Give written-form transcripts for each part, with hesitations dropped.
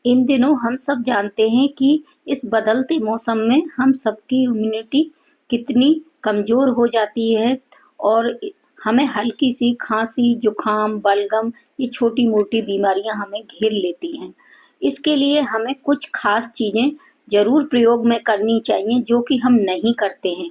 इन दिनों हम सब जानते हैं कि इस बदलते मौसम में हम सबकी इम्यूनिटी कितनी कमज़ोर हो जाती है और हमें हल्की सी खांसी, जुकाम, बलगम ये छोटी-मोटी बीमारियां हमें घेर लेती हैं। इसके लिए हमें कुछ खास चीज़ें ज़रूर प्रयोग में करनी चाहिए जो कि हम नहीं करते हैं।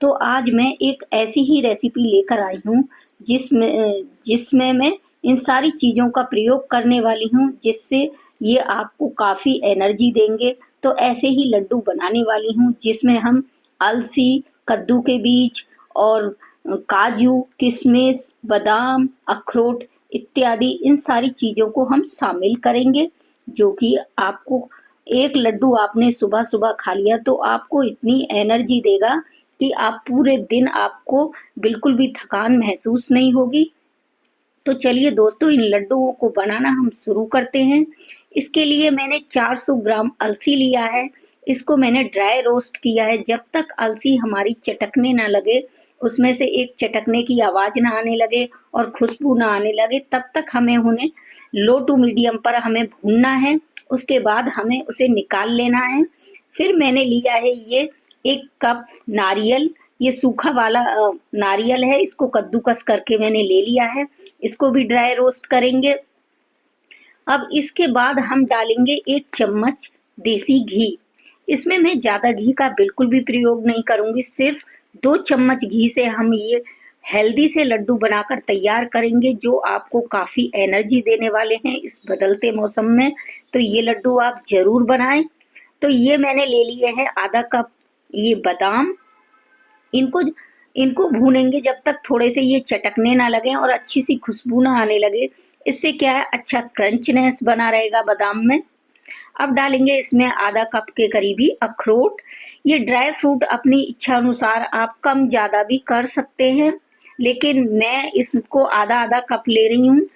तो आज मैं एक ऐसी ही रेसिपी लेकर आई हूँ जिसमें मैं इन सारी चीज़ों का प्रयोग करने वाली हूँ जिससे ये आपको काफ़ी एनर्जी देंगे। तो ऐसे ही लड्डू बनाने वाली हूँ जिसमें हम अलसी, कद्दू के बीज और काजू, किशमिश, बादाम, अखरोट इत्यादि इन सारी चीज़ों को हम शामिल करेंगे, जो कि आपको एक लड्डू आपने सुबह-सुबह खा लिया तो आपको इतनी एनर्जी देगा कि आप पूरे दिन आपको बिल्कुल भी थकान महसूस नहीं होगी। तो चलिए दोस्तों इन लड्डुओं को बनाना हम शुरू करते हैं। इसके लिए मैंने 400 ग्राम अलसी लिया है। इसको मैंने ड्राई रोस्ट किया है। जब तक अलसी हमारी चटकने ना लगे, उसमें से एक चटकने की आवाज़ ना आने लगे और खुशबू ना आने लगे, तब तक हमें उन्हें लो टू मीडियम पर हमें भूनना है। उसके बाद हमें उसे निकाल लेना है। फिर मैंने लिया है ये 1 कप नारियल। ये सूखा वाला नारियल है, इसको कद्दूकस करके मैंने ले लिया है। इसको भी ड्राई रोस्ट करेंगे। अब इसके बाद हम डालेंगे 1 चम्मच देसी घी। इसमें मैं ज़्यादा घी का बिल्कुल भी प्रयोग नहीं करूँगी, सिर्फ 2 चम्मच घी से हम ये हेल्दी से लड्डू बनाकर तैयार करेंगे जो आपको काफ़ी एनर्जी देने वाले हैं इस बदलते मौसम में। तो ये लड्डू आप ज़रूर बनाएं। तो ये मैंने ले लिए हैं आधा कप ये बादाम। इनको इनको भूनेंगे जब तक थोड़े से ये चटकने ना लगे और अच्छी सी खुशबू ना आने लगे। इससे क्या है, अच्छा क्रंचनेस बना रहेगा बादाम में। अब डालेंगे इसमें आधा कप के करीबी अखरोट। ये ड्राई फ्रूट अपनी इच्छा अनुसार आप कम ज़्यादा भी कर सकते हैं, लेकिन मैं इसको आधा आधा कप ले रही हूँ।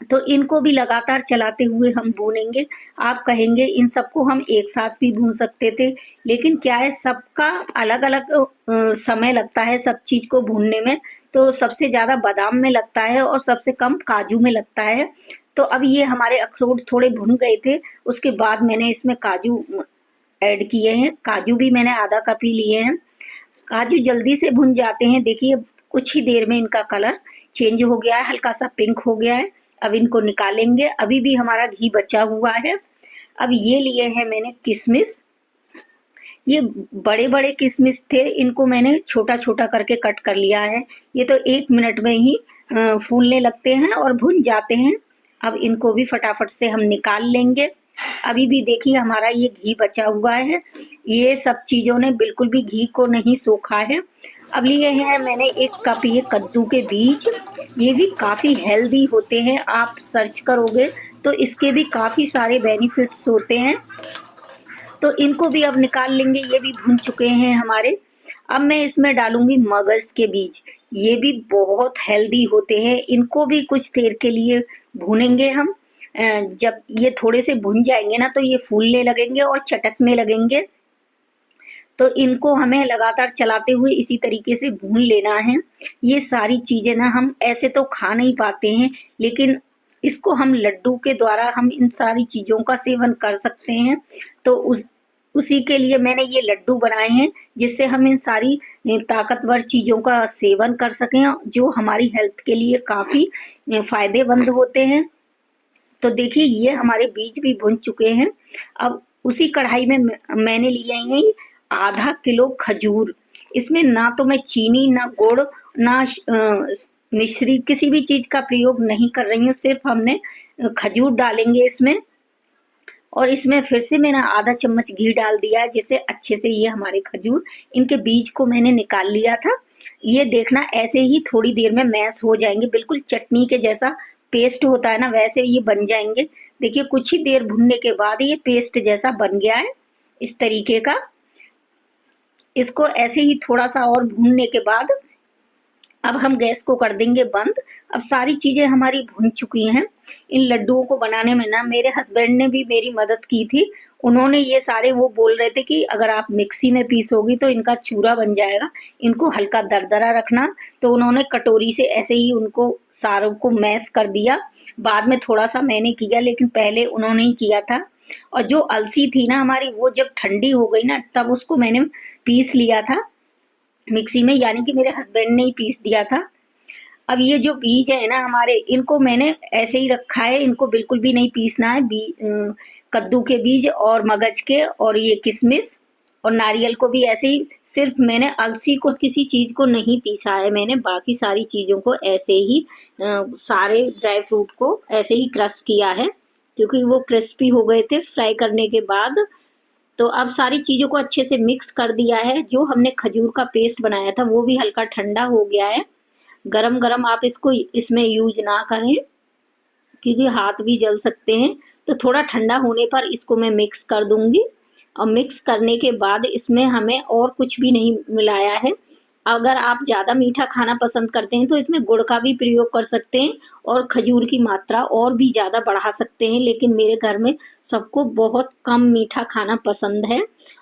तो इनको भी लगातार चलाते हुए हम भूनेंगे। आप कहेंगे इन सबको हम एक साथ भी भून सकते थे, लेकिन क्या है सबका अलग-अलग समय लगता है सब चीज़ को भूनने में। तो सबसे ज़्यादा बादाम में लगता है और सबसे कम काजू में लगता है। तो अब ये हमारे अखरोट थोड़े भुन गए थे, उसके बाद मैंने इसमें काजू ऐड किए हैं। काजू भी मैंने आधा कप ही लिए हैं। काजू जल्दी से भुन जाते हैं। देखिए कुछ ही देर में इनका कलर चेंज हो गया है, हल्का सा पिंक हो गया है। अब इनको निकालेंगे। अभी भी हमारा घी बचा हुआ है। अब ये लिए हैं मैंने किशमिश। ये बड़े-बड़े किशमिश थे, इनको मैंने छोटा-छोटा करके कट कर लिया है। ये तो 1 मिनट में ही फूलने लगते हैं और भुन जाते हैं। अब इनको भी फटाफट से हम निकाल लेंगे। अभी भी देखिए हमारा ये घी बचा हुआ है। ये सब चीज़ों ने बिल्कुल भी घी को नहीं सोखा है। अब लिए हैं मैंने 1 कप ये कद्दू के बीज। ये भी काफ़ी हेल्दी होते हैं। आप सर्च करोगे तो इसके भी काफ़ी सारे बेनिफिट्स होते हैं। तो इनको भी अब निकाल लेंगे। ये भी भुन चुके हैं हमारे। अब मैं इसमें डालूंगी मगज के बीज। ये भी बहुत हेल्दी होते हैं। इनको भी कुछ देर के लिए भूनेंगे हम। जब ये थोड़े से भुन जाएंगे ना तो ये फूलने लगेंगे और चटकने लगेंगे। तो इनको हमें लगातार चलाते हुए इसी तरीके से भून लेना है। ये सारी चीज़ें ना हम ऐसे तो खा नहीं पाते हैं, लेकिन इसको हम लड्डू के द्वारा हम इन सारी चीज़ों का सेवन कर सकते हैं। तो उसी के लिए मैंने ये लड्डू बनाए हैं जिससे हम इन सारी ताकतवर चीज़ों का सेवन कर सकें जो हमारी हेल्थ के लिए काफ़ी फ़ायदेमंद होते हैं। तो देखिए ये हमारे बीज भी भुन चुके हैं। अब उसी कढ़ाई में मैंने लिए हैं आधा किलो खजूर। इसमें ना तो मैं चीनी, ना गुड़, ना मिश्री किसी भी चीज़ का प्रयोग नहीं कर रही हूँ। सिर्फ हमने खजूर डालेंगे इसमें। और इसमें फिर से मैंने आधा चम्मच घी डाल दिया है जिससे अच्छे से ये हमारे खजूर, इनके बीज को मैंने निकाल लिया था। ये देखना ऐसे ही थोड़ी देर में मैश हो जाएंगे, बिल्कुल चटनी के जैसा पेस्ट होता है ना वैसे ये बन जाएंगे। देखिए कुछ ही देर भुनने के बाद ये पेस्ट जैसा बन गया है इस तरीके का। इसको ऐसे ही थोड़ा सा और भूनने के बाद अब हम गैस को कर देंगे बंद। अब सारी चीज़ें हमारी भुन चुकी हैं। इन लड्डुओं को बनाने में ना मेरे हस्बैंड ने भी मेरी मदद की थी। उन्होंने ये सारे, वो बोल रहे थे कि अगर आप मिक्सी में पीसोगी तो इनका चूरा बन जाएगा, इनको हल्का दरदरा रखना। तो उन्होंने कटोरी से ऐसे ही उनको सारों को मैश कर दिया। बाद में थोड़ा-सा मैंने किया, लेकिन पहले उन्होंने ही किया था। और जो अलसी थी ना हमारी, वो जब ठंडी हो गई ना, तब उसको मैंने पीस लिया था मिक्सी में, यानी कि मेरे हस्बैंड ने ही पीस दिया था। अब ये जो बीज है ना हमारे, इनको मैंने ऐसे ही रखा है, इनको बिल्कुल भी नहीं पीसना है। कद्दू के बीज और मगज के और ये किशमिश और नारियल को भी ऐसे ही, सिर्फ मैंने अलसी को, किसी चीज़ को नहीं पीसा है मैंने, बाकी सारी चीज़ों को ऐसे ही सारे ड्राई फ्रूट को ऐसे ही क्रश किया है, क्योंकि वो क्रिस्पी हो गए थे फ्राई करने के बाद। तो अब सारी चीज़ों को अच्छे से मिक्स कर दिया है। जो हमने खजूर का पेस्ट बनाया था वो भी हल्का ठंडा हो गया है। गरम-गरम आप इसको इसमें यूज़ ना करें, क्योंकि हाथ भी जल सकते हैं। तो थोड़ा ठंडा होने पर इसको मैं मिक्स कर दूँगी, और मिक्स करने के बाद इसमें हमें और कुछ भी नहीं मिलाया है। अगर आप ज़्यादा मीठा खाना पसंद करते हैं तो इसमें गुड़ का भी प्रयोग कर सकते हैं और खजूर की मात्रा और भी ज़्यादा बढ़ा सकते हैं, लेकिन मेरे घर में सबको बहुत कम मीठा खाना पसंद है।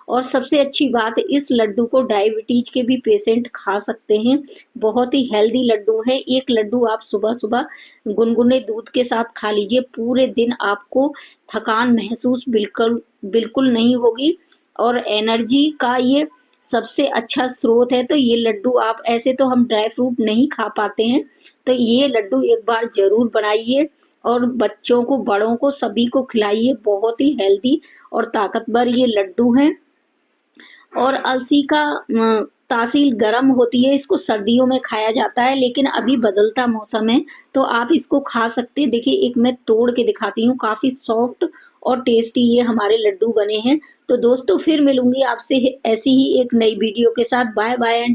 और सबसे अच्छी बात, इस लड्डू को डायबिटीज के भी पेशेंट खा सकते हैं। बहुत ही हेल्दी लड्डू है। एक लड्डू आप सुबह-सुबह गुनगुने दूध के साथ खा लीजिए, पूरे दिन आपको थकान महसूस बिल्कुल बिल्कुल नहीं होगी, और एनर्जी का ये सबसे अच्छा स्रोत है। तो ये लड्डू आप, ऐसे तो हम ड्राई फ्रूट नहीं खा पाते हैं, तो ये लड्डू एक बार ज़रूर बनाइए और बच्चों को, बड़ों को, सभी को खिलाइए। बहुत ही हेल्दी और ताकतवर ये लड्डू हैं। और अलसी का तासीर गर्म होती है, इसको सर्दियों में खाया जाता है, लेकिन अभी बदलता मौसम है तो आप इसको खा सकते हैं। देखिए, एक मैं तोड़ के दिखाती हूँ, काफ़ी सॉफ्ट और टेस्टी ये हमारे लड्डू बने हैं। तो दोस्तों, फिर मिलूंगी आपसे ऐसी ही एक नई वीडियो के साथ। Bye bye.